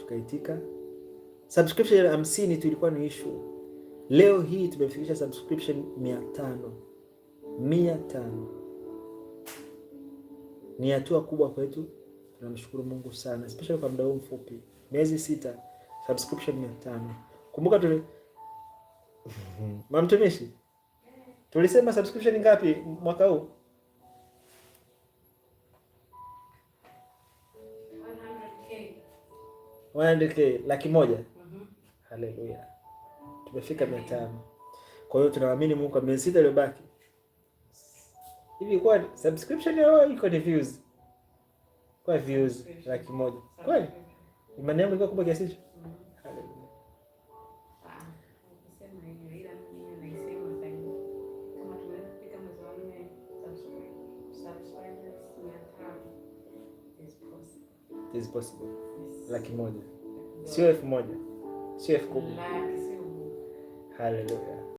tukaitika. Subscription 50 tu ilikuwa ni issue. Leo hii tumefikisha subscription 500. 500. Ni hatua kubwa kwetu. Tunamshukuru Mungu sana, especially kwa muda huu mfupi. Miezi 6, subscription 500. Kumbuka Mamtumishi, tulisema subscription ngapi mwaka huu? 100K, 100,000. Haleluya. Tumefika 500. Kwa hiyo tunaamini Mungu kwa miezi 6 iliyobaki. Hivi kwa subscription yao iko ni views. Kwa views 100,000. Kweli? Imani yangu ilikuwa kubwa kiasi hicho. Haleluya. It is possible. 100,000. Sio 1,000. Sio 10,000. Haleluya.